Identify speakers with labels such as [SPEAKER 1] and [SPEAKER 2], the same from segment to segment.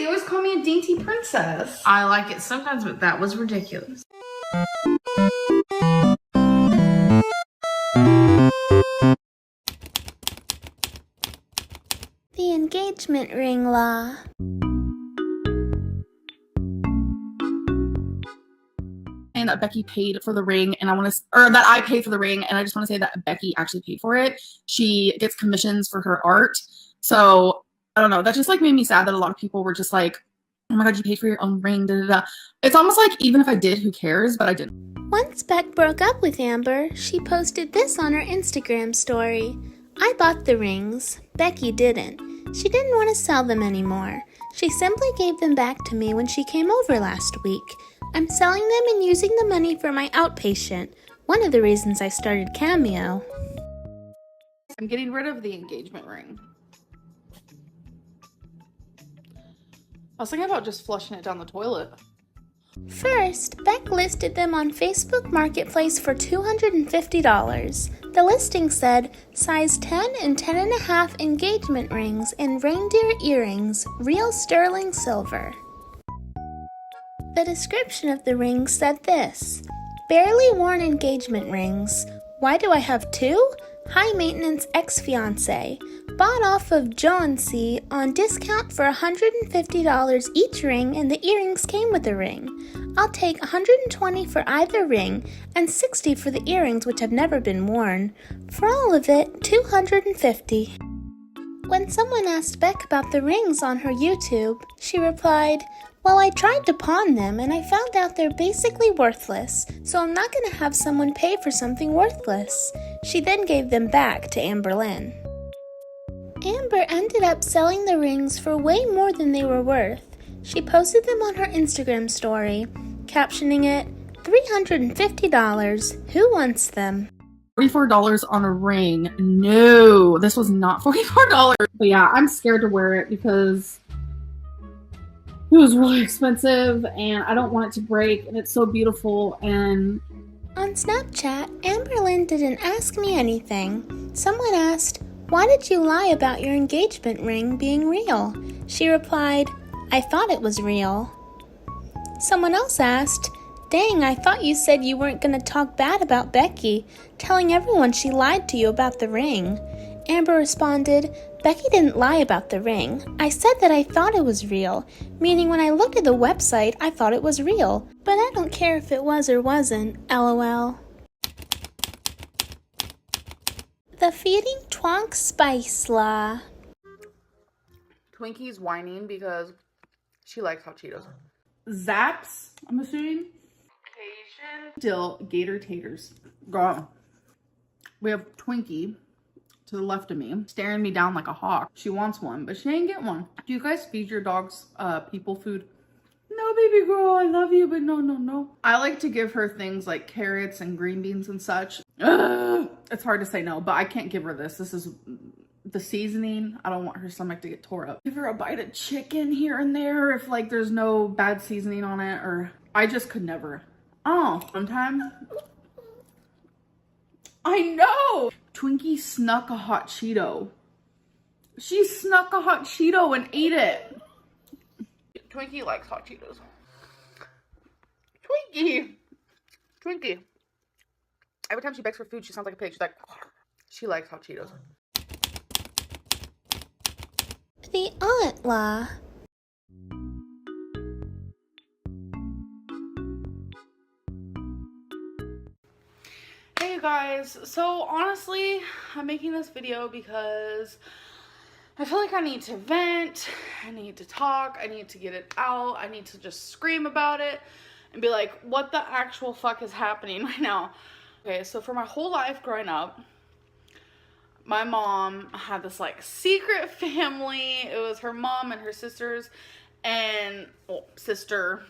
[SPEAKER 1] You always call me a dainty princess.
[SPEAKER 2] I like it sometimes, but that was ridiculous.
[SPEAKER 3] The engagement ring law.
[SPEAKER 1] And that Becky paid for the ring, and that I paid for the ring, and I just want to say that Becky actually paid for it. She gets commissions for her art, so I don't know. That just like made me sad that a lot of people were just like, "Oh my god, you paid for your own ring." Da, da, da. It's almost like even if I did, who cares? But I didn't.
[SPEAKER 3] Once Beck broke up with Amber, she posted this on her Instagram story. I bought the rings. Becky didn't. She didn't want to sell them anymore. She simply gave them back to me when she came over last week. I'm selling them and using the money for my outpatient. One of the reasons I started Cameo.
[SPEAKER 1] I'm getting rid of the engagement ring. I was thinking about just flushing it down the toilet.
[SPEAKER 3] First, Beck listed them on Facebook Marketplace for $250. The listing said, size 10 and 10.5 engagement rings and reindeer earrings, real sterling silver. The description of the rings said this: barely worn engagement rings. Why do I have two? High maintenance ex-fiance. Bought off of Jonesy on discount for $150 each ring, and the earrings came with the ring. I'll take $120 for either ring and $60 for the earrings, which have never been worn. For all of it, $250. When someone asked Beck about the rings on her YouTube, she replied, well, I tried to pawn them and I found out they're basically worthless, so I'm not going to have someone pay for something worthless. She then gave them back to Amberlynn. Amber ended up selling the rings for way more than they were worth. She posted them on her Instagram story, captioning it, $350. Who wants them?
[SPEAKER 1] $44 on a ring. No, this was not $44. But yeah, I'm scared to wear it because it was really expensive and I don't want it to break, and it's so beautiful. And
[SPEAKER 3] on Snapchat, Amberlynn didn't ask me anything. Someone asked, why did you lie about your engagement ring being real? She replied, I thought it was real. Someone else asked, dang, I thought you said you weren't going to talk bad about Becky, telling everyone she lied to you about the ring. Amber responded, Becky didn't lie about the ring. I said that I thought it was real, meaning when I looked at the website, I thought it was real. But I don't care if it was or wasn't, LOL. The feeding twonk spice law.
[SPEAKER 1] Twinkie's whining because she likes hot Cheetos. Zaps, I'm assuming. Dill gator taters. Girl. We have Twinkie to the left of me, staring me down like a hawk. She wants one, but she ain't get one. Do you guys feed your dogs people food? No, baby girl, I love you, but no, no, no. I like to give her things like carrots and green beans and such. Ugh, it's hard to say no, but I can't give her this. This is the seasoning. I don't want her stomach to get tore up. Give her a bite of chicken here and there if like there's no bad seasoning on it, or I just could never. Oh, sometimes. I know! Twinkie snuck a hot Cheeto. She snuck a hot Cheeto and ate it. Twinkie likes hot Cheetos. Twinkie! Twinkie. Every time she begs for food, she sounds like a pig. She's like, she likes hot Cheetos.
[SPEAKER 3] The aunt law.
[SPEAKER 1] Hey guys, so honestly, I'm making this video because I feel like I need to vent, I need to talk, I need to get it out, I need to just scream about it and be like, what the actual fuck is happening right now? Okay, so for my whole life growing up, my mom had this like secret family. It was her mom and her sisters and, well, sister.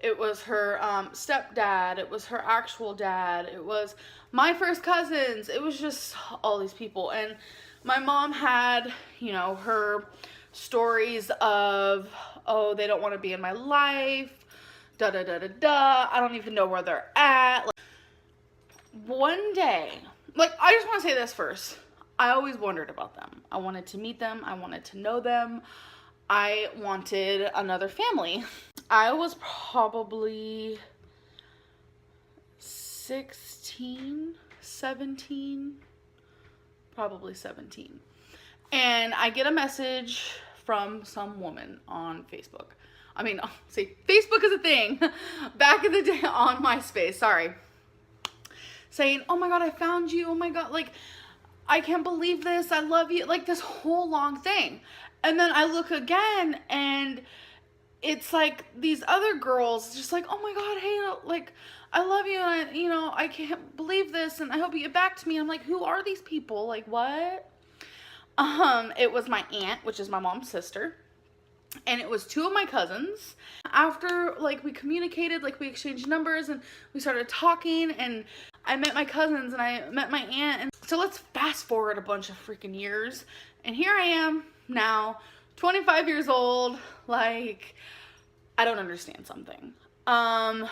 [SPEAKER 1] It was her stepdad. It was her actual dad. It was my first cousins. It was just all these people. And my mom had, you know, her stories of, oh, they don't want to be in my life. Da da da da da. I don't even know where they're at. Like, one day, like, I just want to say this first. I always wondered about them. I wanted to meet them. I wanted to know them. I wanted another family. I was probably 16, 17, probably 17. And I get a message from some woman on Facebook. I mean, see, Facebook is a thing. Back in the day on MySpace, sorry. Saying, oh my God, I found you. Oh my God, like, I can't believe this. I love you. Like, this whole long thing. And then I look again, and it's like these other girls just like, oh my God, hey, like, I love you, and I can't believe this, and I hope you get back to me. I'm like, who are these people? Like, what? It was my aunt, which is my mom's sister, and it was two of my cousins. After, like, we communicated, like, we exchanged numbers, and we started talking, and I met my cousins, and I met my aunt, and so let's fast forward a bunch of freaking years, and here I am now, 25 years old, like, I don't understand something. My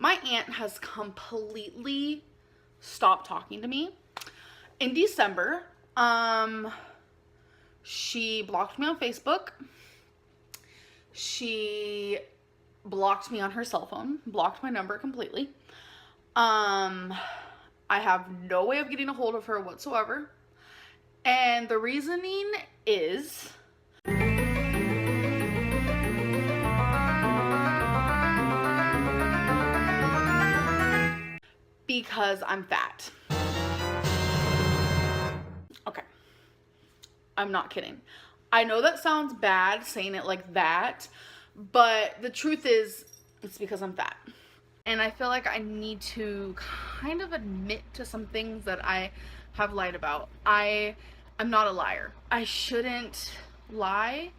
[SPEAKER 1] aunt has completely stopped talking to me. In December, she blocked me on Facebook. She blocked me on her cell phone, blocked my number completely. I have no way of getting a hold of her whatsoever. And the reasoning is because I'm fat. Okay. I'm not kidding. I know that sounds bad saying it like that, but the truth is it's because I'm fat. And I feel like I need to kind of admit to some things that I have lied about. I'm not a liar. I shouldn't lie.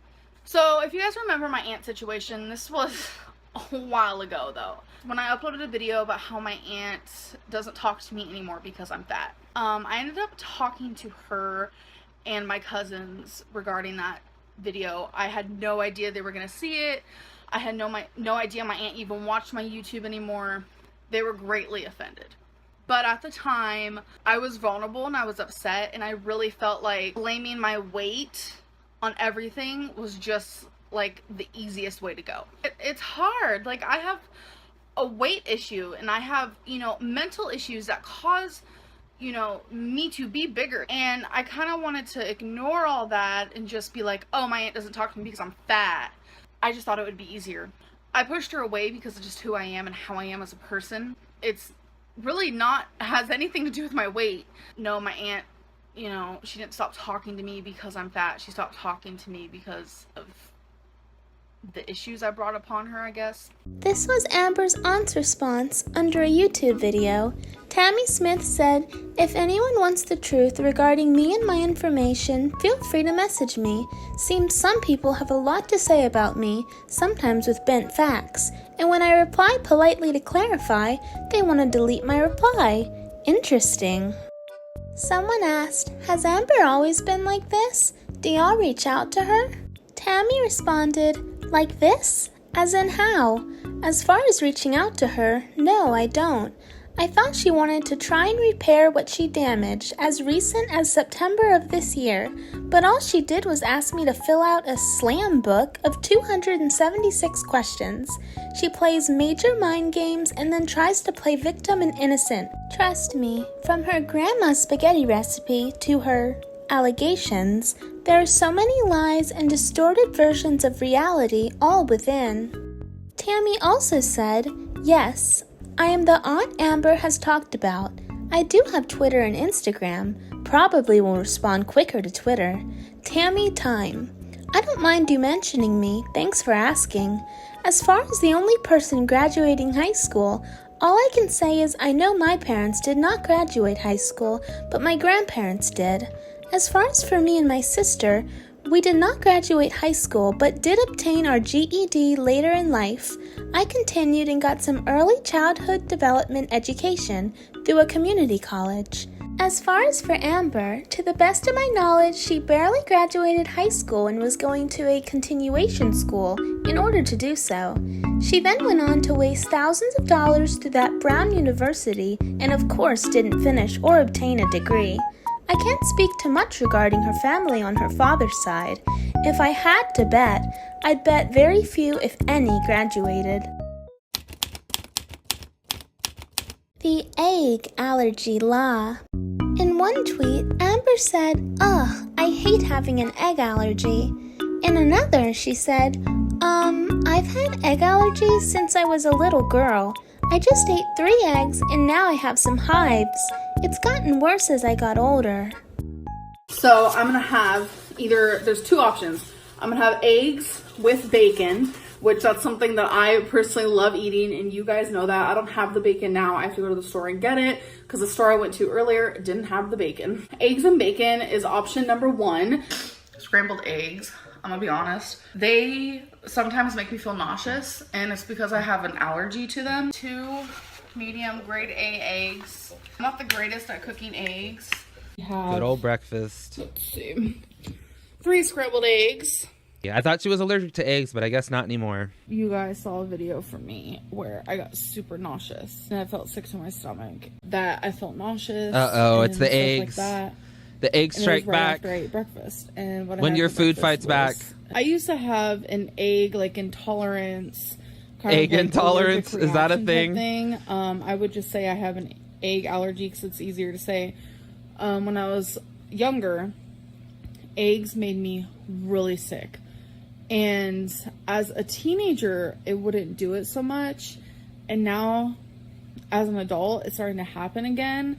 [SPEAKER 1] So if you guys remember my aunt situation, this was a while ago though. When I uploaded a video about how my aunt doesn't talk to me anymore because I'm fat. I ended up talking to her and my cousins regarding that video. I had no idea they were gonna see it. I had no idea my aunt even watched my YouTube anymore. They were greatly offended. But at the time, I was vulnerable and I was upset, and I really felt like blaming my weight on everything was just like the easiest way to go. It's hard. Like, I have a weight issue, and I have, mental issues that cause, me to be bigger. And I kind of wanted to ignore all that and just be like, oh, my aunt doesn't talk to me because I'm fat. I just thought it would be easier. I pushed her away because of just who I am and how I am as a person. It's really has anything to do with my weight. No, my aunt, she didn't stop talking to me because I'm fat. She stopped talking to me because of the issues I brought upon her, I guess.
[SPEAKER 3] This was Amber's aunt's response under a YouTube video. Tammy Smith said, if anyone wants the truth regarding me and my information, feel free to message me. Seems some people have a lot to say about me, sometimes with bent facts. And when I reply politely to clarify, they want to delete my reply. Interesting. Someone asked, has Amber always been like this? Do y'all reach out to her? Tammy responded, like this? As in how? As far as reaching out to her, no, I don't. I thought she wanted to try and repair what she damaged as recent as September of this year, but all she did was ask me to fill out a slam book of 276 questions. She plays major mind games and then tries to play victim and innocent. Trust me, from her grandma's spaghetti recipe to her allegations, there are so many lies and distorted versions of reality all within. Tammy also said, yes, I am the Aunt Amber has talked about. I do have Twitter and Instagram. Probably will respond quicker to Twitter. Tammy time. I don't mind you mentioning me. Thanks for asking. As far as the only person graduating high school, all I can say is I know my parents did not graduate high school, but my grandparents did. As far as for me and my sister, we did not graduate high school, but did obtain our GED later in life. I continued and got some early childhood development education through a community college. As far as for Amber, to the best of my knowledge, she barely graduated high school and was going to a continuation school in order to do so. She then went on to waste thousands of dollars through that Brown University and of course didn't finish or obtain a degree. I can't speak too much regarding her family on her father's side. If I had to bet, I'd bet very few, if any, graduated. The egg allergy law. In one tweet, Amber said, "Ugh, I hate having an egg allergy." In another, she said, I've had egg allergies since I was a little girl. I just ate 3 eggs and now I have some hives. It's gotten worse as I got older."
[SPEAKER 1] So I'm gonna have there's 2 options. I'm gonna have eggs with bacon, which that's something that I personally love eating, and you guys know that. I don't have the bacon now. I have to go to the store and get it because the store I went to earlier didn't have the bacon. Eggs and bacon is option number 1. Scrambled eggs, I'm gonna be honest, they sometimes make me feel nauseous, and it's because I have an allergy to them. 2 medium grade A eggs. I'm not the greatest at cooking eggs.
[SPEAKER 4] Good old breakfast.
[SPEAKER 1] Let's see. 3 scrambled eggs.
[SPEAKER 4] Yeah, I thought she was allergic to eggs, but I guess not anymore.
[SPEAKER 1] You guys saw a video from me where I got super nauseous and I felt sick to my stomach. That I felt nauseous.
[SPEAKER 4] Uh-oh, it's the
[SPEAKER 1] stuff
[SPEAKER 4] eggs.
[SPEAKER 1] like that.
[SPEAKER 4] The eggs
[SPEAKER 1] And
[SPEAKER 4] strike
[SPEAKER 1] it was right
[SPEAKER 4] back.
[SPEAKER 1] after I ate breakfast. And what I
[SPEAKER 4] When
[SPEAKER 1] had
[SPEAKER 4] your
[SPEAKER 1] for
[SPEAKER 4] food
[SPEAKER 1] breakfast
[SPEAKER 4] fights back.
[SPEAKER 1] I used to have an egg intolerance.
[SPEAKER 4] Egg intolerance?
[SPEAKER 1] allergic
[SPEAKER 4] Is that a
[SPEAKER 1] reaction type
[SPEAKER 4] thing?
[SPEAKER 1] I would just say I have an egg allergy because it's easier to say. When I was younger, eggs made me really sick. And as a teenager, it wouldn't do it so much. And now, as an adult, it's starting to happen again.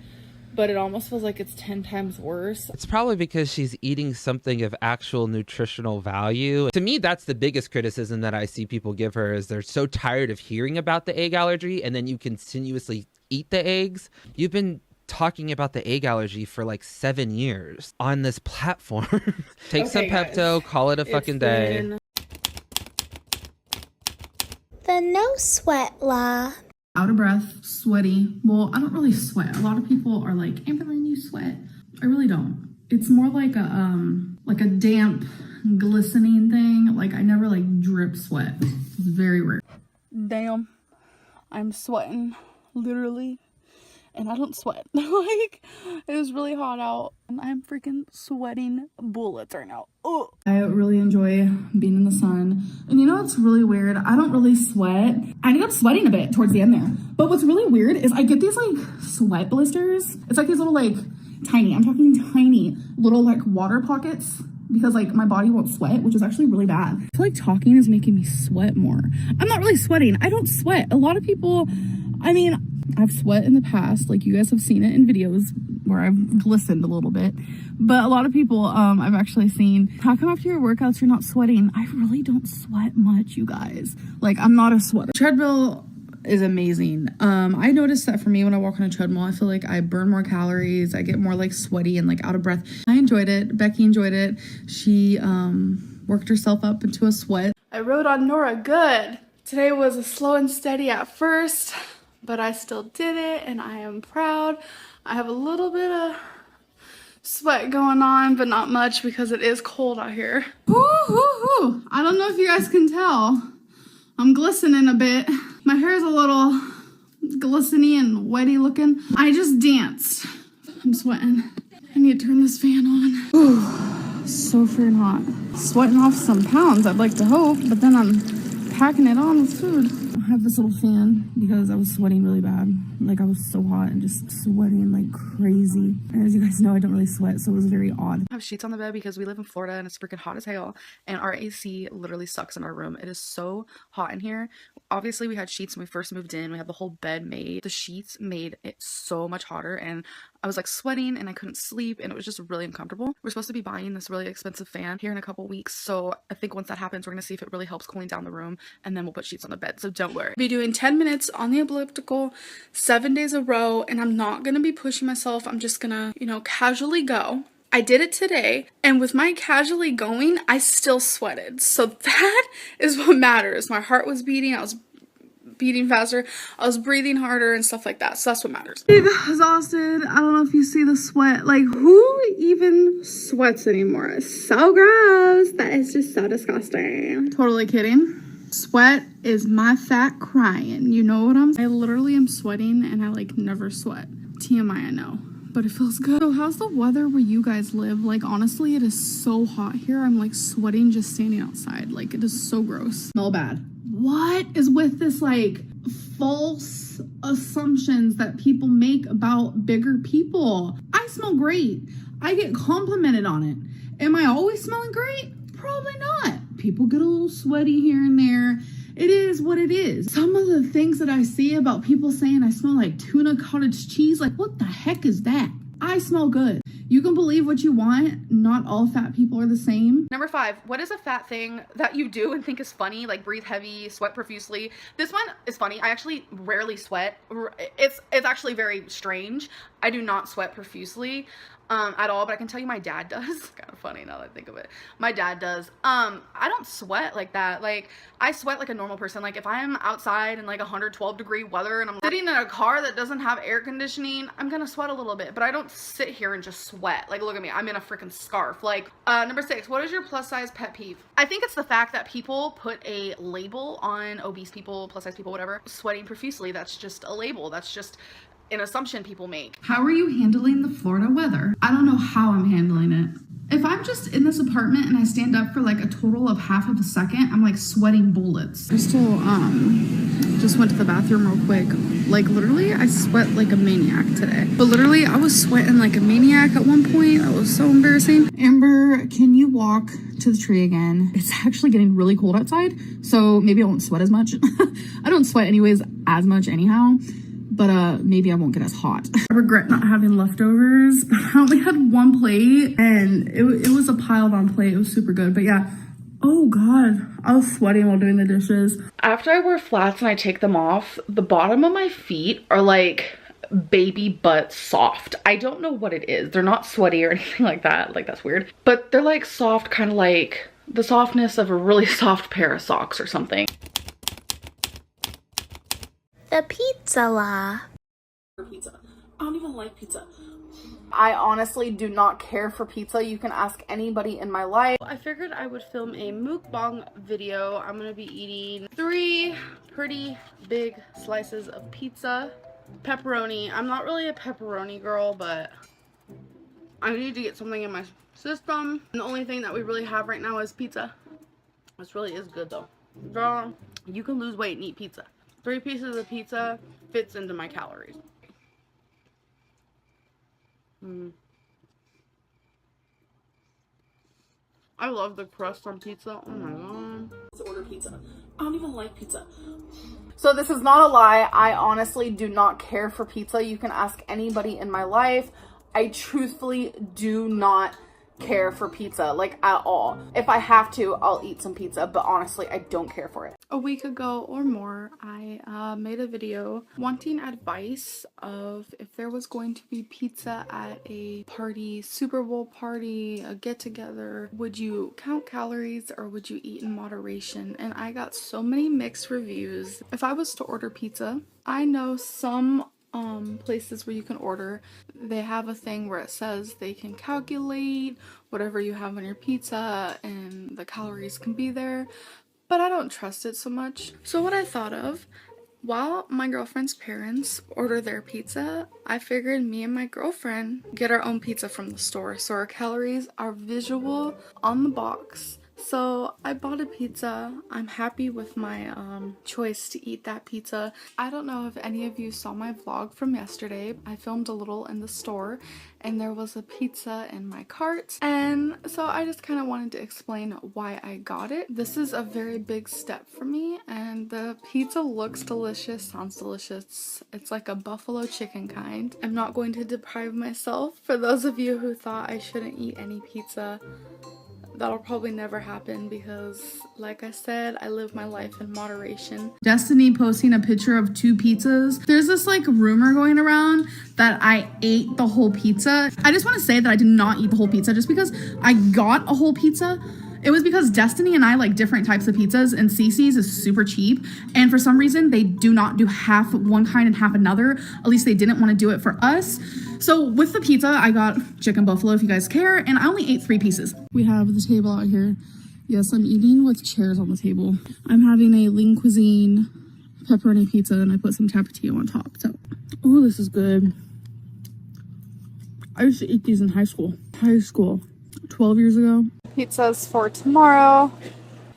[SPEAKER 1] But it almost feels like it's 10 times worse.
[SPEAKER 4] It's probably because she's eating something of actual nutritional value. To me, that's the biggest criticism that I see people give her, is they're so tired of hearing about the egg allergy, and then you continuously eat the eggs. You've been talking about the egg allergy for like 7 years on this platform. Take some Pepto, call it a fucking day.
[SPEAKER 3] The no sweat law.
[SPEAKER 5] Out of breath, sweaty. Well, I don't really sweat. A lot of people are like, "Amberlynn, you sweat." I really don't. It's more like a damp, glistening thing. Like I never like drip sweat. It's very rare.
[SPEAKER 1] Damn, I'm sweating, literally. And I don't sweat. Like, it was really hot out and I'm freaking sweating bullets right now. Oh,
[SPEAKER 5] I really enjoy being in the sun. And you know what's really weird? I don't really sweat. I ended up sweating a bit towards the end there. But what's really weird is I get these like sweat blisters. It's like these little like tiny, I'm talking tiny little like water pockets, because like my body won't sweat, which is actually really bad. I feel like talking is making me sweat more. I'm not really sweating. I don't sweat. A lot of people, I mean, I've sweat in the past, like you guys have seen it in videos where I've glistened a little bit, but a lot of people I've actually seen, how come after your workouts you're not sweating? I really don't sweat much, you guys. Like, I'm not a sweater. Treadmill is amazing. I noticed that for me, when I walk on a treadmill, I feel like I burn more calories, I get more like sweaty and like out of breath. I enjoyed it. Becky enjoyed it. She worked herself up into a sweat.
[SPEAKER 1] I rode on Nora good. Today was a slow and steady at first, but I still did it and I am proud. I have a little bit of sweat going on, but not much because it is cold out here.
[SPEAKER 5] Woo-hoo-hoo. I don't know if you guys can tell. I'm glistening a bit. My hair is a little glistening and wetty looking. I just danced. I'm sweating. I need to turn this fan on. Ooh, so freaking hot. Sweating off some pounds, I'd like to hope, but then I'm packing it on with food. I have this little fan because I was sweating really bad. Like I was so hot and just sweating like crazy. And as you guys know, I don't really sweat, so it was very odd.
[SPEAKER 1] I have sheets on the bed because we live in Florida and it's freaking hot as hell, and our AC literally sucks in our room. It is so hot in here. Obviously we had sheets when we first moved in. We had the whole bed made. The sheets made it so much hotter, and I was like sweating and I couldn't sleep, and it was just really uncomfortable. We're supposed to be buying this really expensive fan here in a couple weeks, so I think once that happens we're gonna see if it really helps cooling down the room, and then we'll put sheets on the bed, so don't worry. I'll be doing 10 minutes on the elliptical 7 days a row, and I'm not gonna be pushing myself. I'm just gonna, you know, casually go. I did it today, and with my casually going, I still sweated, so that is what matters. My heart was beating, I was beating faster, I was breathing harder and stuff like that, so that's what matters.
[SPEAKER 5] I'm exhausted. I don't know if you see the sweat. Like, who even sweats anymore? It's so gross. That is just so disgusting. Totally kidding. Sweat is my fat crying. You know what I'm saying? I literally am sweating and I like never sweat. TMI, I know. but it feels good. So how's the weather where you guys live? Like, honestly, it is so hot here. I'm like sweating just standing outside. Like, it is so gross. Smell bad. What is with this like false assumptions that people make about bigger people? I smell great. I get complimented on it. Am I always smelling great? Probably not. People get a little sweaty here and there. It is what it is. Some of the things that I see about people saying I smell like tuna cottage cheese, like what the heck is that? I smell good. You can believe what you want. Not all fat people are the same.
[SPEAKER 1] Number 5, what is a fat thing that you do and think is funny? Like breathe heavy, sweat profusely. This one is funny. I actually rarely sweat. It's actually very strange. I do not sweat profusely at all, but I can tell you my dad does. It's kind of funny now that I think of it. My dad does. I don't sweat like that. Like I sweat like a normal person. Like if I'm outside in like 112-degree weather and I'm sitting in a car that doesn't have air conditioning, I'm gonna sweat a little bit, but I don't sit here and just sweat. Like look at me, I'm in a freaking scarf. Like number 6, what is your plus size pet peeve? I think it's the fact that people put a label on obese people, plus size people, whatever, sweating profusely. That's just a label. That's just an assumption people make.
[SPEAKER 5] How are you handling the Florida weather? I don't know how I'm handling it. If I'm just in this apartment and I stand up for like a total of half of a second, I'm like sweating bullets. Crystal just went to the bathroom real quick. Like literally I sweat like a maniac today. But literally I was sweating like a maniac at one point. That was so embarrassing. Amber, can you walk to the tree again? It's actually getting really cold outside, so maybe I won't sweat as much. I don't sweat anyways as much anyhow. But maybe I won't get as hot. I regret not having leftovers. I only had one plate and it was a piled on plate. It was super good. But yeah, oh God, I was sweating while doing the dishes.
[SPEAKER 1] After I wear flats and I take them off, the bottom of my feet are like baby butt soft. I don't know what it is. They're not sweaty or anything like that. Like that's weird. But they're like soft, kind of like the softness of a really soft pair of socks or something.
[SPEAKER 3] The pizza la.
[SPEAKER 5] Pizza. I don't even like pizza.
[SPEAKER 1] I honestly do not care for pizza. You can ask anybody in my life. I figured I would film a mukbang video. I'm gonna be eating 3 pretty big slices of pizza. Pepperoni. I'm not really a pepperoni girl, but I need to get something in my system. And the only thing that we really have right now is pizza. This really is good though. Girl, you can lose weight and eat pizza. 3 pieces of pizza fits into my calories. I love the crust on pizza. Oh my god.
[SPEAKER 5] To order pizza. I don't even like pizza.
[SPEAKER 1] So this is not a lie. I honestly do not care for pizza. You can ask anybody in my life. I truthfully do not care for pizza, like at all. If I have to, I'll eat some pizza, but honestly, I don't care for it. A week ago or more, I made a video wanting advice of if there was going to be pizza at a party, Super Bowl party, a get-together, would you count calories or would you eat in moderation? And I got so many mixed reviews. If I was to order pizza, I know some places where you can order, they have a thing where it says they can calculate whatever you have on your pizza and the calories can be there, but I don't trust it so much. So what I thought of, while my girlfriend's parents order their pizza, I figured me and my girlfriend get our own pizza from the store, so our calories are visual on the box. So I bought a pizza. I'm happy with my choice to eat that pizza. I don't know if any of you saw my vlog from yesterday. I filmed a little in the store and there was a pizza in my cart. And so I just kind of wanted to explain why I got it. This is a very big step for me and the pizza looks delicious, sounds delicious. It's like a buffalo chicken kind. I'm not going to deprive myself. For those of you who thought I shouldn't eat any pizza, that'll probably never happen because, like I said, I live my life in moderation.
[SPEAKER 5] Destiny posting a picture of 2 pizzas. There's this like rumor going around that I ate the whole pizza. I just want to say that I did not eat the whole pizza just because I got a whole pizza. It was because Destiny and I like different types of pizzas and Cece's is super cheap. And for some reason, they do not do half one kind and half another. At least they didn't want to do it for us. So with the pizza, I got chicken buffalo if you guys care. And I only ate 3 pieces. We have the table out here. Yes, I'm eating with chairs on the table. I'm having a lean cuisine pepperoni pizza and I put some tapatio on top. So, oh, this is good. I used to eat these in high school. 12 years ago.
[SPEAKER 1] Pizza's for tomorrow.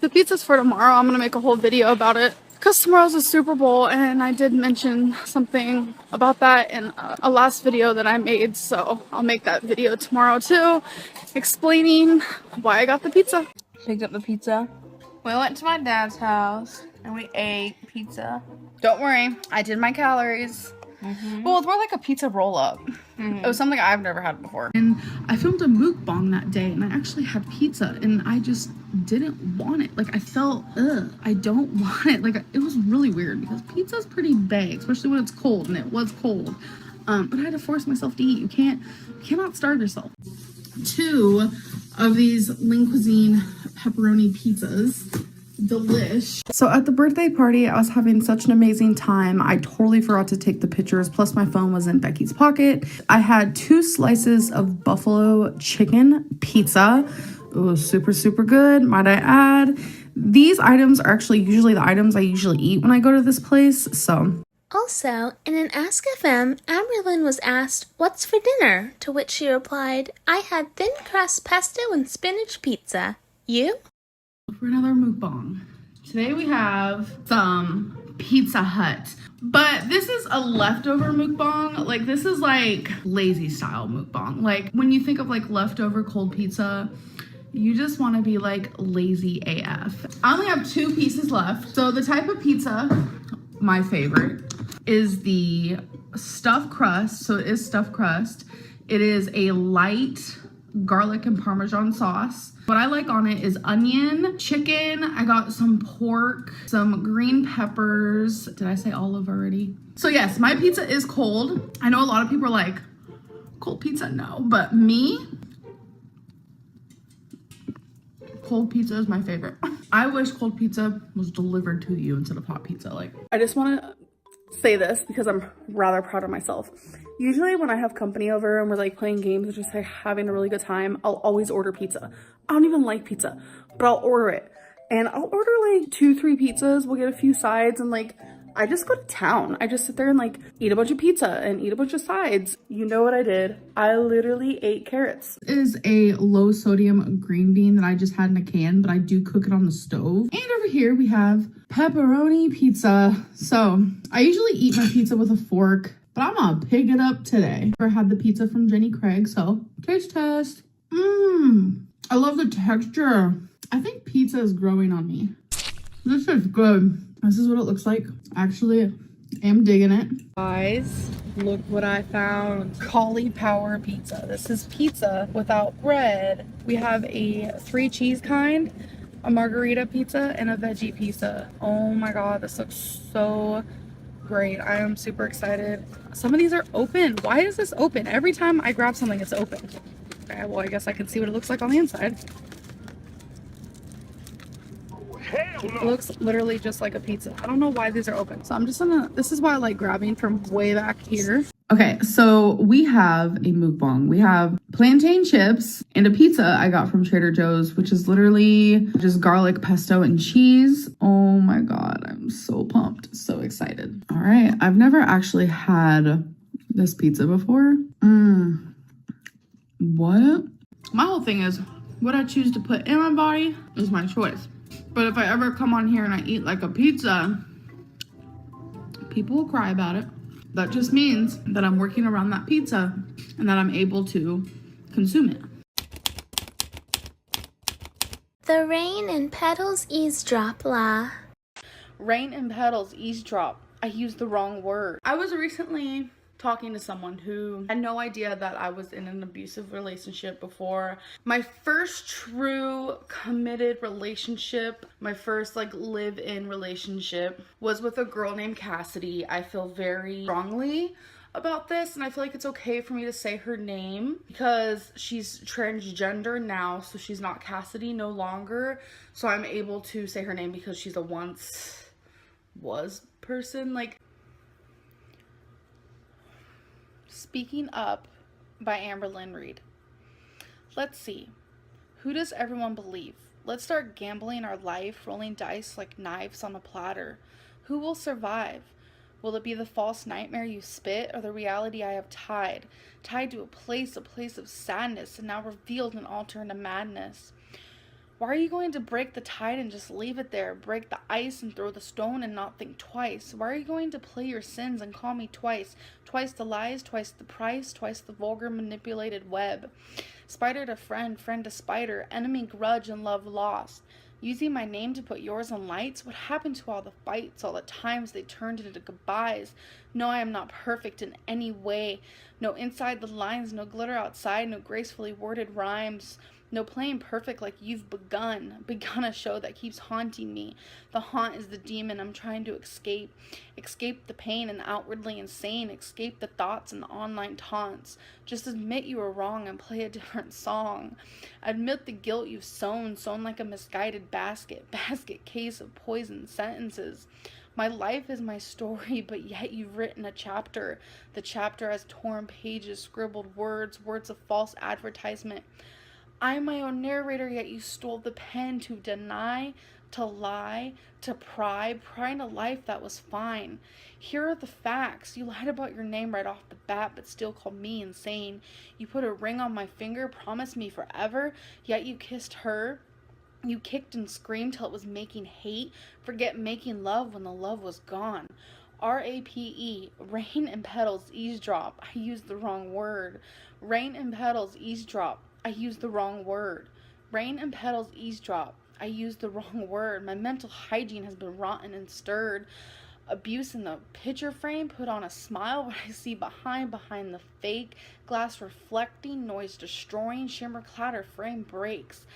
[SPEAKER 1] The pizza's for tomorrow. I'm gonna make a whole video about it because tomorrow's a Super Bowl, and I did mention something about that in a last video that I made, so I'll make that video tomorrow too, explaining why I got the pizza.
[SPEAKER 6] Picked up the pizza. We went to my dad's house and we ate pizza.
[SPEAKER 1] Don't worry, I did my calories. Well, it's more like a pizza roll-up. It was something I've never had before.
[SPEAKER 5] And I filmed a mukbang that day, and I actually had pizza, and I just didn't want it. Like, I felt, I don't want it. Like, it was really weird because pizza's pretty big, especially when it's cold, and it was cold. But I had to force myself to eat. You cannot starve yourself. 2 of these Lean Cuisine pepperoni pizzas. Delish. So at the birthday party, I was having such an amazing time. I totally forgot to take the pictures, plus my phone was in Becky's pocket. I had 2 slices of buffalo chicken pizza. It was super, super good, might I add. These items are actually usually the items I usually eat when I go to this place, so.
[SPEAKER 3] Also, in an Ask FM, Amberlynn was asked, "What's for dinner?" To which she replied, "I had thin crust pesto and spinach pizza. You?"
[SPEAKER 5] For another mukbang. Today we have some Pizza Hut. But this is a leftover mukbang. Like, this is like lazy style mukbang. Like, when you think of like leftover cold pizza, you just want to be like lazy AF. I only have 2 pieces left. So the type of pizza, my favorite, is the stuffed crust. So it is stuffed crust. It is a light garlic and Parmesan sauce. What I like on it is onion, chicken. I got some pork, some green peppers. Did I say olive already? So yes, my pizza is cold. I know a lot of people are like, cold pizza, no. But me, cold pizza is my favorite. I wish cold pizza was delivered to you instead of hot pizza. Like, I just want to say this because I'm rather proud of myself. Usually when I have company over and we're like playing games or just like having a really good time, I'll always order pizza. I don't even like pizza, but I'll order it. And I'll order like 2-3 pizzas. We'll get a few sides and like, I just go to town. I just sit there and like eat a bunch of pizza and eat a bunch of sides. You know what I did? I literally ate carrots. It is a low sodium green bean that I just had in a can, but I do cook it on the stove. And over here we have pepperoni pizza. So I usually eat my pizza with a fork, but I'm gonna pick it up today. I had the pizza from Jenny Craig, so taste test. I love the texture. I think pizza is growing on me. This is good. This is what it looks like. Actually, am digging it.
[SPEAKER 1] Guys, look what I found. Cauliflower pizza. This is pizza without bread. We have a 3 cheese kind, a margarita pizza, and a veggie pizza. Oh my god, this looks so great. I am super excited. Some of these are open. Why is this open? Every time I grab something, it's open. Okay, well, I guess I can see what it looks like on the inside. It looks literally just like a pizza. I don't know why these are open. So I'm just gonna, this is why I like grabbing from way back here.
[SPEAKER 5] Okay, so we have a mukbang. We have plantain chips and a pizza I got from Trader Joe's, which is literally just garlic, pesto, and cheese. Oh my god, I'm so pumped, so excited. All right, I've never actually had this pizza before. What? My whole thing is, what I choose to put in my body is my choice. But if I ever come on here and I eat like a pizza, people will cry about it. That just means that I'm working around that pizza and that I'm able to consume it.
[SPEAKER 3] The Rain and Petals Eavesdrop La.
[SPEAKER 1] Rain and Petals Eavesdrop. I used the wrong word. I was recently talking to someone who had no idea that I was in an abusive relationship before. My first true committed relationship, my first like live-in relationship was with a girl named Cassidy. I feel very strongly about this and I feel like it's okay for me to say her name because she's transgender now, so she's not Cassidy no longer. So I'm able to say her name because she's a once was person. Like, Speaking Up by Amberlynn Reid. Let's see. Who does everyone believe? Let's start gambling our life, rolling dice like knives on a platter. Who will survive? Will it be the false nightmare you spit, or the reality I have tied to a place of sadness, and now revealed and altered into madness? Why are you going to break the tide and just leave it there? Break the ice and throw the stone and not think twice? Why are you going to play your sins and call me twice? Twice the lies, twice the price, twice the vulgar manipulated web. Spider to friend, friend to spider, enemy grudge and love lost. Using my name to put yours on lights? What happened to all the fights, all the times they turned into goodbyes? No, I am not perfect in any way. No inside the lines, no glitter outside, no gracefully worded rhymes. No playing perfect like you've begun a show that keeps haunting me. The haunt is the demon I'm trying to escape. Escape the pain and outwardly insane. Escape the thoughts and the online taunts. Just admit you were wrong and play a different song. Admit the guilt you've sown like a misguided basket case of poisoned sentences. My life is my story, but yet you've written a chapter. The chapter has torn pages, scribbled words of false advertisement. I'm my own narrator, yet you stole the pen to deny, to lie, to prying a life that was fine. Here are the facts. You lied about your name right off the bat, but still called me insane. You put a ring on my finger, promised me forever, yet you kissed her. You kicked and screamed till it was making hate. Forget making love when the love was gone. RAPE, rain and petals, eavesdrop. I used the wrong word. Rain and petals, eavesdrop. I used the wrong word. Rain and petals, eavesdrop. I used the wrong word. My mental hygiene has been rotten and stirred. Abuse in the picture frame put on a smile, what I see behind the fake. Glass reflecting, noise destroying, shimmer clatter, frame breaks.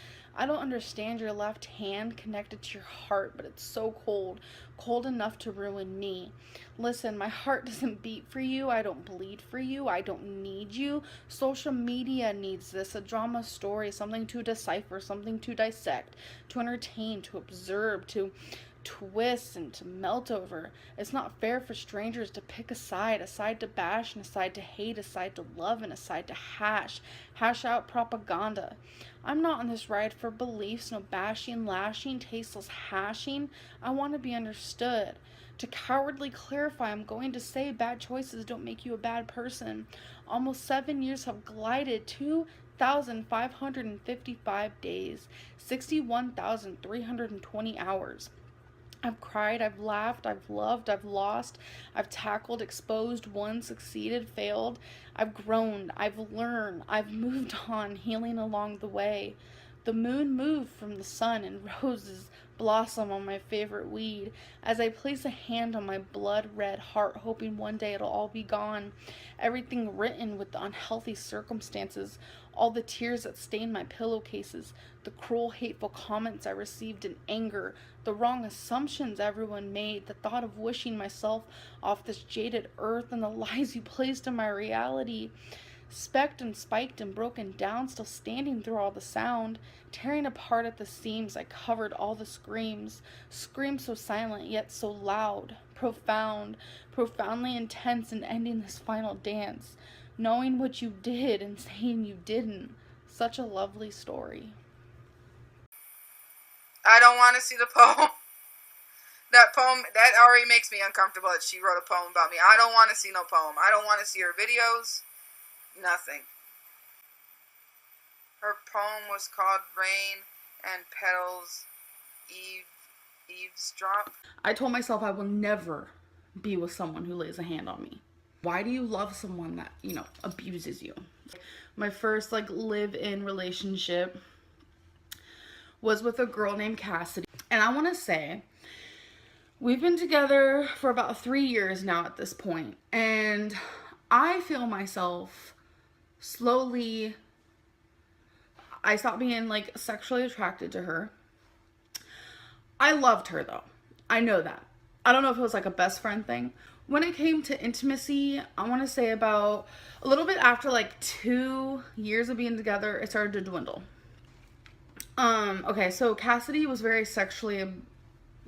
[SPEAKER 1] I don't understand your left hand connected to your heart, but it's so cold, cold enough to ruin me. Listen, my heart doesn't beat for you. I don't bleed for you. I don't need you. Social media needs this, a drama story, something to decipher, something to dissect, to entertain, to observe, to twist and to melt over. It's not fair for strangers to pick a side to bash and a side to hate, a side to love and a side to hash out propaganda. I'm not on this ride for beliefs, no bashing, lashing, tasteless hashing. I want to be understood. To cowardly clarify, I'm going to say bad choices don't make you a bad person. Almost 7 years have glided, 2,555 days, 61,320 hours. I've cried, I've laughed, I've loved, I've lost, I've tackled, exposed, won, succeeded, failed. I've grown, I've learned, I've moved on, healing along the way. The moon moved from the sun and roses blossom on my favorite weed as I place a hand on my blood red heart, hoping one day it'll all be gone. Everything written with the unhealthy circumstances, all the tears that stain my pillowcases, the cruel, hateful comments I received in anger, the wrong assumptions everyone made, the thought of wishing myself off this jaded earth, and the lies you placed in my reality. Specked and spiked and broken down, still standing through all the sound, tearing apart at the seams, I covered all the screams so silent yet so loud, profoundly intense, and ending this final dance, knowing what you did and saying you didn't. Such a lovely story.
[SPEAKER 7] I don't want to see the poem. That poem, that already makes me uncomfortable that she wrote a poem about me. I don't want to see no poem. I don't want to see her videos. Nothing. Her poem was called Rain and Petals, Eavesdrop.
[SPEAKER 1] I told myself I will never be with someone who lays a hand on me. Why do you love someone that, abuses you? My first, live-in relationship was with a girl named Cassidy. And I want to say, we've been together for about 3 years now at this point. And I feel myself slowly, I stopped being sexually attracted to her. I loved her though. I know that. I don't know if it was a best friend thing. When it came to intimacy, I want to say about a little bit after 2 years of being together, it started to dwindle. Okay, so Cassidy was very sexually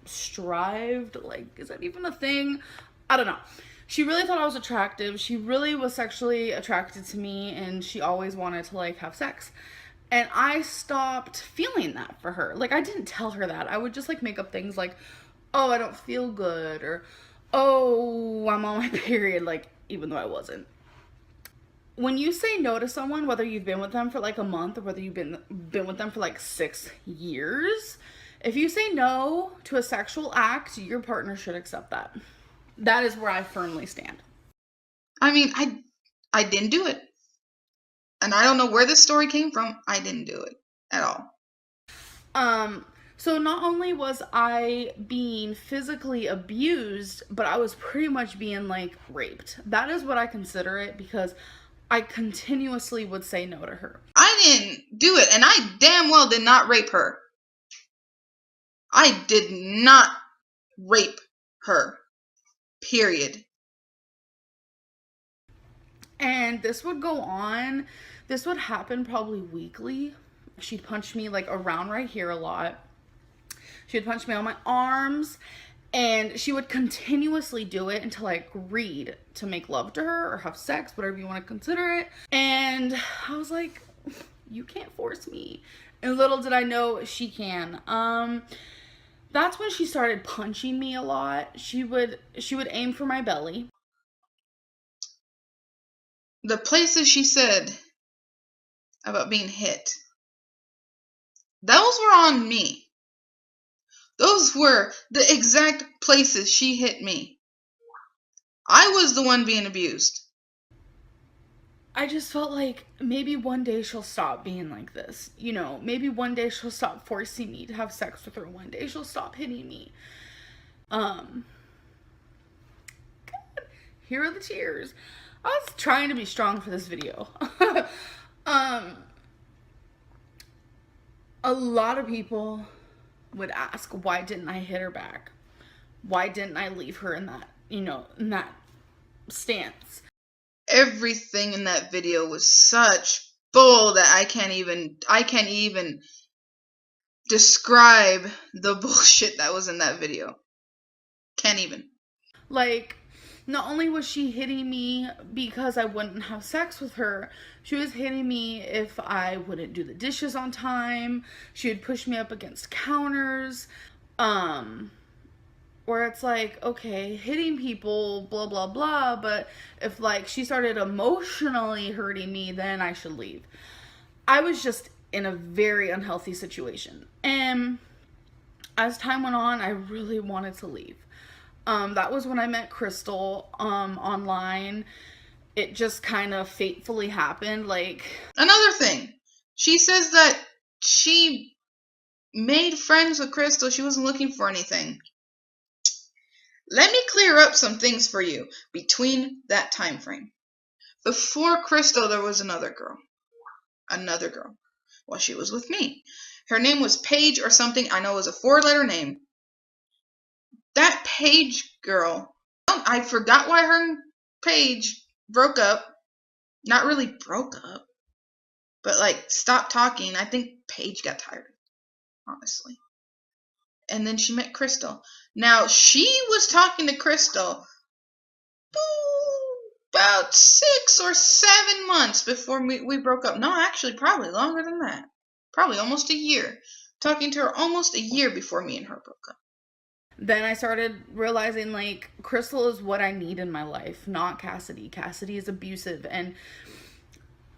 [SPEAKER 1] strived. Is that even a thing? I don't know. She really thought I was attractive. She really was sexually attracted to me, and she always wanted to have sex. And I stopped feeling that for her. I didn't tell her that. I would just make up things oh, I don't feel good, or Oh, I'm on my period, like, even though I wasn't. When you say no to someone, whether you've been with them for like a month or whether you've been with them for like 6 years, if you say no to a sexual act, your partner should accept that. That is where I firmly stand.
[SPEAKER 7] I mean, I didn't do it. And I don't know where this story came from. I didn't do it at all.
[SPEAKER 1] So not only was I being physically abused, but I was pretty much being like raped. That is what I consider it, because I continuously would say no to her.
[SPEAKER 7] I didn't do it, and I damn well did not rape her. I did not rape her. Period.
[SPEAKER 1] And this would go on. This would happen probably weekly. She'd punch me like around right here a lot. She'd punch me on my arms, and she would continuously do it until I agreed to make love to her or have sex, whatever you want to consider it. And I was like, you can't force me. And little did I know she can. That's when she started punching me a lot. She would aim for my belly.
[SPEAKER 7] The places she said about being hit, those were on me. Those were the exact places she hit me. I was the one being abused.
[SPEAKER 1] I just felt like maybe one day she'll stop being like this. You know, maybe one day she'll stop forcing me to have sex with her. One day she'll stop hitting me. God, here are the tears. I was trying to be strong for this video. A lot of people would ask, why didn't I hit her back? Why didn't I leave her in that, in that stance?
[SPEAKER 7] Everything in that video was such bull that I can't even describe the bullshit that was in that video. Can't even.
[SPEAKER 1] Like, not only was she hitting me because I wouldn't have sex with her, she was hitting me if I wouldn't do the dishes on time. She would push me up against counters. Where it's like, okay, hitting people, blah, blah, blah, but if, like, she started emotionally hurting me, then I should leave. I was just in a very unhealthy situation. And as time went on, I really wanted to leave. That was when I met Crystal online. It just kind of fatefully happened. Like,
[SPEAKER 7] another thing, she says that she made friends with Crystal. She wasn't looking for anything. Let me clear up some things for you between that time frame. Before Crystal, there was another girl. Well, she was with me. Her name was Paige or something. I know it was a 4-letter name. That Paige girl, I forgot why her and Paige broke up. Not really broke up, but like stopped talking. I think Paige got tired, honestly. And then she met Crystal. Now, she was talking to Crystal about 6 or 7 months before we broke up. No, actually, probably longer than that. Probably almost a year. Talking to her almost a year before me and her broke up.
[SPEAKER 1] Then I started realizing, like, Crystal is what I need in my life, not Cassidy. Cassidy is abusive, and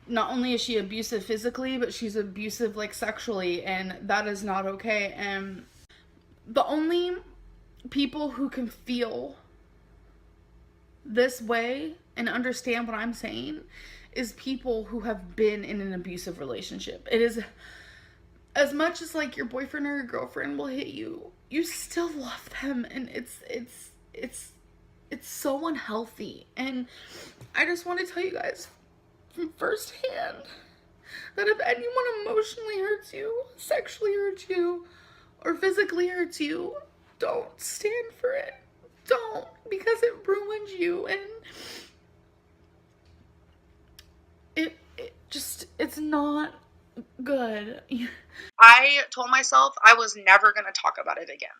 [SPEAKER 1] not only is she abusive physically, but she's abusive, like, sexually, and that is not okay. And the only people who can feel this way and understand what I'm saying is people who have been in an abusive relationship. It is, as much as like your boyfriend or your girlfriend will hit you, you still love them, and it's so unhealthy. And I just want to tell you guys from firsthand that if anyone emotionally hurts you, sexually hurts you, or physically hurts you, don't stand for it. Don't, because it ruins you, and it's not good.
[SPEAKER 8] I told myself I was never going to talk about it again.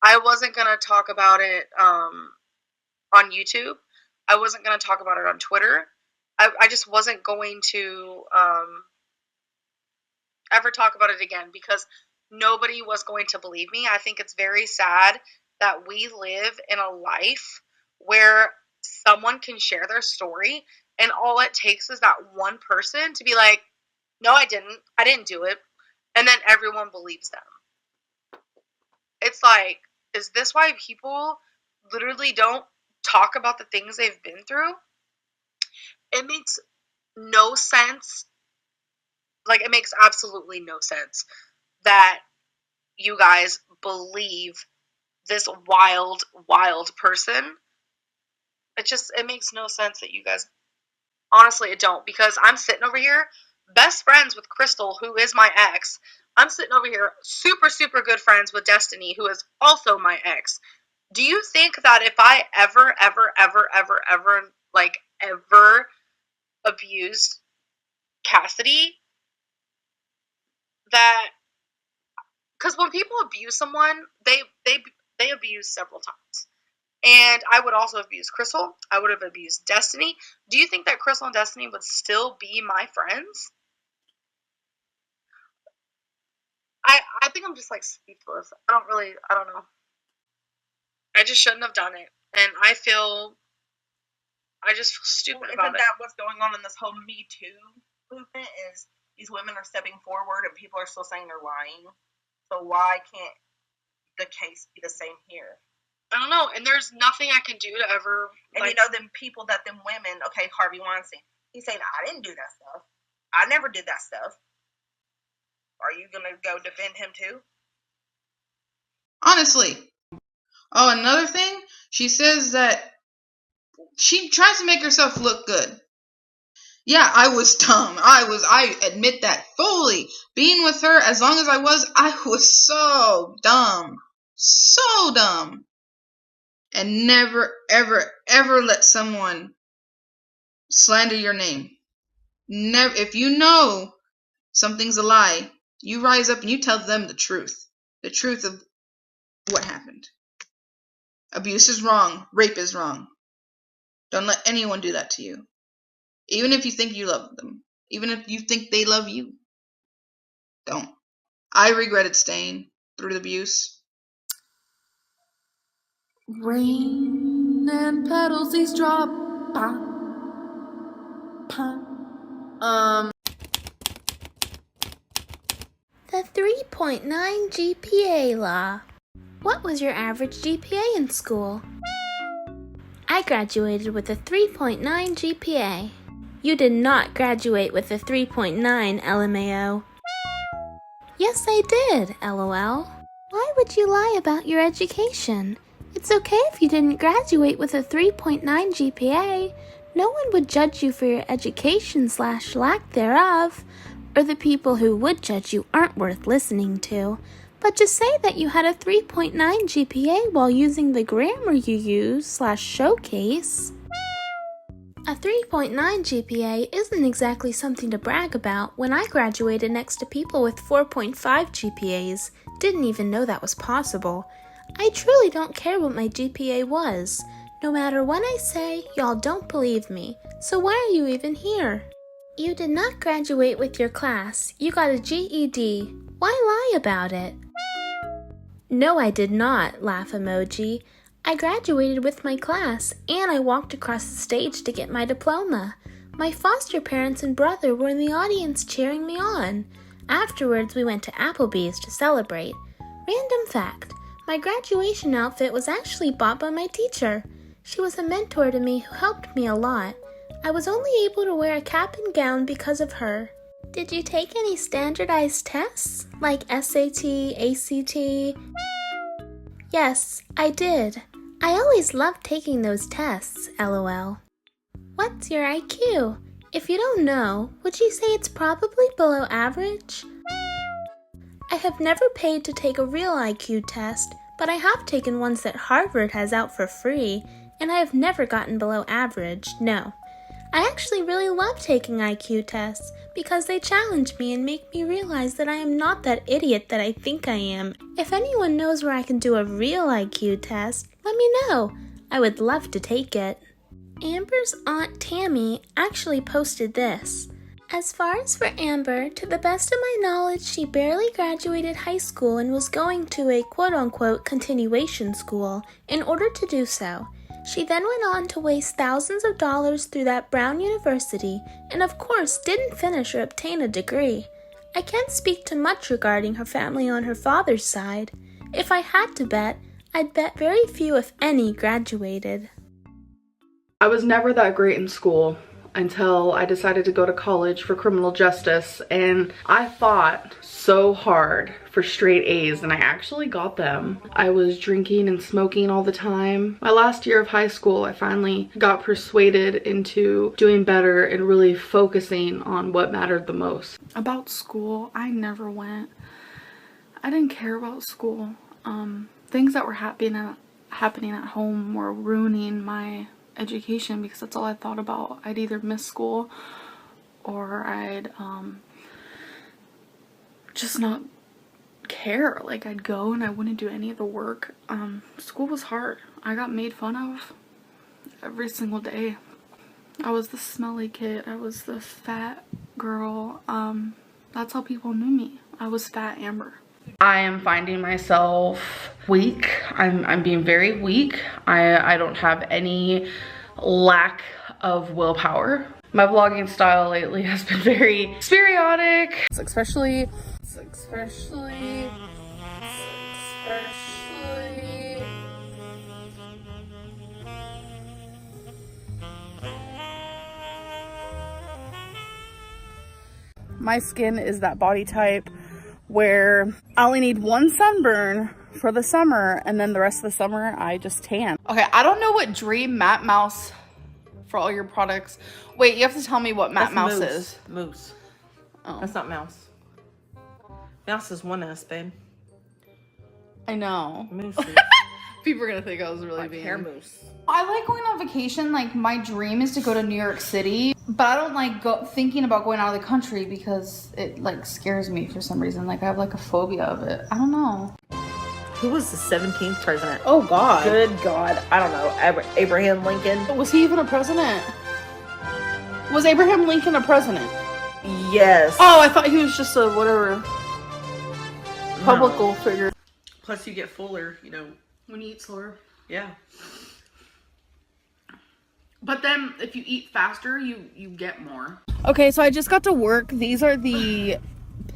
[SPEAKER 8] I wasn't going to talk about it on YouTube. I wasn't going to talk about it on Twitter. I just wasn't going to ever talk about it again, because nobody was going to believe me. I think it's very sad that we live in a life where someone can share their story, and all it takes is that one person to be like, no, I didn't do it, and then everyone believes them. It's like, is this why people literally don't talk about the things they've been through? It makes no sense. Like, it makes absolutely no sense that you guys believe this wild person. It makes no sense that you guys, honestly, it don't, because I'm sitting over here, best friends with Crystal, who is my ex. I'm sitting over here, super good friends with Destiny, who is also my ex. Do you think that if I ever abused Cassidy, that, because when people abuse someone, they abuse several times. And I would also abuse Crystal. I would have abused Destiny. Do you think that Crystal and Destiny would still be my friends? I think I'm just like speechless. I don't know. I just shouldn't have done it. And I just feel stupid about it.
[SPEAKER 9] Isn't that what's going on in this whole Me Too movement, is these women are stepping forward and people are still saying they're lying? So why can't the case be the same here?
[SPEAKER 8] I don't know, and there's nothing I can do to ever.
[SPEAKER 9] And you know, them women, okay, Harvey Weinstein, he's saying, I didn't do that stuff. I never did that stuff. Are you going to go defend him too?
[SPEAKER 7] Honestly. Oh, another thing, she says that she tries to make herself look good. Yeah, I was dumb. I admit that fully. Being with her as long as I was so dumb. So dumb. And never, ever let someone slander your name. Never. If you know something's a lie, you rise up and you tell them the truth. The truth of what happened. Abuse is wrong. Rape is wrong. Don't let anyone do that to you. Even if you think you love them. Even if you think they love you. Don't. I regretted staying through the abuse.
[SPEAKER 6] Rain and petals, Eavesdrop.
[SPEAKER 3] The 3.9 GPA law. What was your average GPA in school? I graduated with a 3.9 GPA. You did not graduate with a 3.9 LMAO. Yes, I did, LOL. Why would you lie about your education? It's okay if you didn't graduate with a 3.9 GPA. No one would judge you for your education / lack thereof. Or the people who would judge you aren't worth listening to. But just say that you had a 3.9 GPA while using the grammar you use / showcase. A 3.9 GPA isn't exactly something to brag about when I graduated next to people with 4.5 GPAs. Didn't even know that was possible. I truly don't care what my GPA was. No matter what I say, y'all don't believe me. So why are you even here? You did not graduate with your class. You got a GED. Why lie about it? No, I did not, laugh emoji. I graduated with my class, and I walked across the stage to get my diploma. My foster parents and brother were in the audience cheering me on. Afterwards, we went to Applebee's to celebrate. Random fact, my graduation outfit was actually bought by my teacher. She was a mentor to me who helped me a lot. I was only able to wear a cap and gown because of her. Did you take any standardized tests, like SAT, ACT? Yes, I did. I always loved taking those tests, LOL. What's your IQ? If you don't know, would you say it's probably below average? I have never paid to take a real IQ test, but I have taken ones that Harvard has out for free, and I have never gotten below average, no. I actually really love taking IQ tests because they challenge me and make me realize that I am not that idiot that I think I am. If anyone knows where I can do a real IQ test, let me know. I would love to take it. Amber's aunt Tammy actually posted this. As far as for Amber, to the best of my knowledge, she barely graduated high school and was going to a quote-unquote continuation school in order to do so. She then went on to waste thousands of dollars through that Brown University and of course didn't finish or obtain a degree. I can't speak to much regarding her family on her father's side. If I had to bet, I'd bet very few if any graduated.
[SPEAKER 1] I was never that great in school until I decided to go to college for criminal justice, and I fought so hard for straight A's and I actually got them. I was drinking and smoking all the time. My last year of high school, I finally got persuaded into doing better and really focusing on what mattered the most. About school, I never went. I didn't care about school. Things that were happening at home were ruining my education because that's all I thought about. I'd either miss school or I'd just not care. Like, I'd go and I wouldn't do any of the work. School was hard. I got made fun of every single day. I was the smelly kid. I was the fat girl. That's how people knew me. I was Fat Amber. I am finding myself weak. I'm being very weak. I don't have any lack of willpower. My vlogging style lately has been very sporadic. Especially my skin is that body type where I only need one sunburn for the summer and then the rest of the summer I just tan. Okay, I don't know what Dream Matte Mouse for all your products. Wait, you have to tell me what Matte Mouse is.
[SPEAKER 6] Mousse.
[SPEAKER 1] Oh.
[SPEAKER 6] That's not mouse. Mouse is one S, babe.
[SPEAKER 1] I know.
[SPEAKER 6] Mousse.
[SPEAKER 1] People are gonna think I was really
[SPEAKER 6] Like
[SPEAKER 1] being
[SPEAKER 6] hair mousse.
[SPEAKER 10] I like going on vacation. Like, my dream is to go to New York City, but I don't like thinking about going out of the country because it like scares me for some reason. Like, I have like a phobia of it. I don't know.
[SPEAKER 6] Who was the 17th president?
[SPEAKER 1] Oh God.
[SPEAKER 6] Good God. I don't know. Abraham Lincoln?
[SPEAKER 1] Was he even a president? Was Abraham Lincoln a president?
[SPEAKER 6] Yes.
[SPEAKER 1] Oh, I thought he was just a whatever publical figure.
[SPEAKER 6] Plus you get fuller, you know.
[SPEAKER 1] When you eat slower.
[SPEAKER 6] Yeah.
[SPEAKER 1] But then if you eat faster, you get more. Okay, so I just got to work. These are the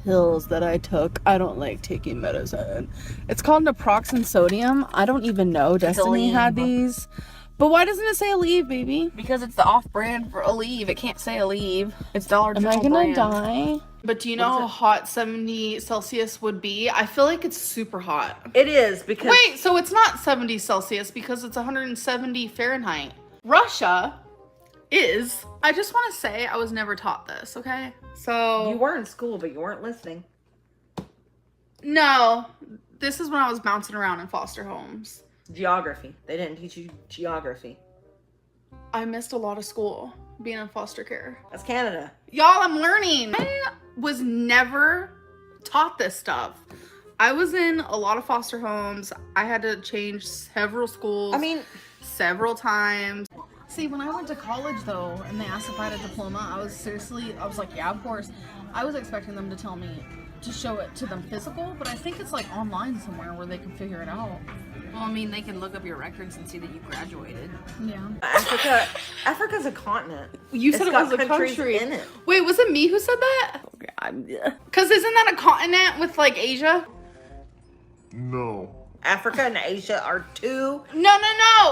[SPEAKER 1] pills that I took. I don't like taking medicine. It's called naproxen sodium. I don't even know. Destiny had these. But why doesn't it say Aleve, baby?
[SPEAKER 10] Because it's the off-brand for Aleve. It can't say Aleve. It's Dollar General
[SPEAKER 1] Am I gonna
[SPEAKER 10] brand.
[SPEAKER 1] die? But do you know how hot 70 Celsius would be? I feel like it's super hot.
[SPEAKER 6] It is because...
[SPEAKER 1] Wait, so it's not 70 Celsius because it's 170 Fahrenheit. Russia is... I just want to say I was never taught this, okay? So...
[SPEAKER 6] You were in school, but you weren't listening.
[SPEAKER 1] No. This is when I was bouncing around in foster homes.
[SPEAKER 6] Geography. They didn't teach you geography.
[SPEAKER 1] I missed a lot of school being in foster care.
[SPEAKER 6] That's Canada.
[SPEAKER 1] Y'all, I'm learning. I was never taught this stuff. I was in a lot of foster homes. I had to change several schools.
[SPEAKER 6] I mean,
[SPEAKER 1] several times. See, when I went to college though, and they asked if I had a diploma, I was like, yeah, of course. I was expecting them to tell me to show it to them physical, but I think it's like online somewhere where they can figure it out.
[SPEAKER 10] Well, I mean, they can look up your records and see that you graduated.
[SPEAKER 1] Yeah.
[SPEAKER 6] Africa's a continent.
[SPEAKER 1] You said it was a country.
[SPEAKER 6] In it.
[SPEAKER 1] Wait, was it me who said that?
[SPEAKER 6] Oh, God. Yeah.
[SPEAKER 1] Because isn't that a continent with like Asia?
[SPEAKER 11] No.
[SPEAKER 6] Africa and Asia are two.
[SPEAKER 1] No.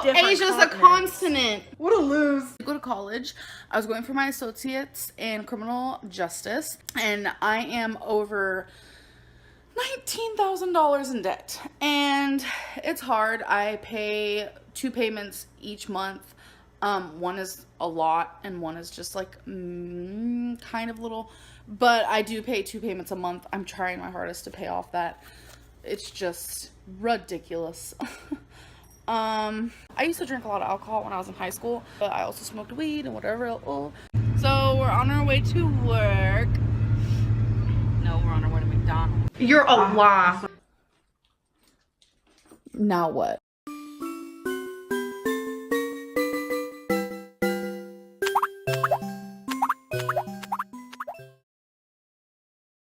[SPEAKER 6] different
[SPEAKER 1] Asia's
[SPEAKER 6] continents.
[SPEAKER 1] a continent.
[SPEAKER 6] What a lose.
[SPEAKER 1] I go to college. I was going for my associates in criminal justice, and I am over $19,000 in debt, and it's hard. I pay 2 payments each month. One is a lot and one is just like kind of little, but I do pay 2 payments a month. I'm trying my hardest to pay off that. It's just ridiculous. I used to drink a lot of alcohol when I was in high school, but I also smoked weed and whatever else. So we're on our way to work.
[SPEAKER 10] No, we're on our way to McDonald's.
[SPEAKER 1] You're a lie. Now what?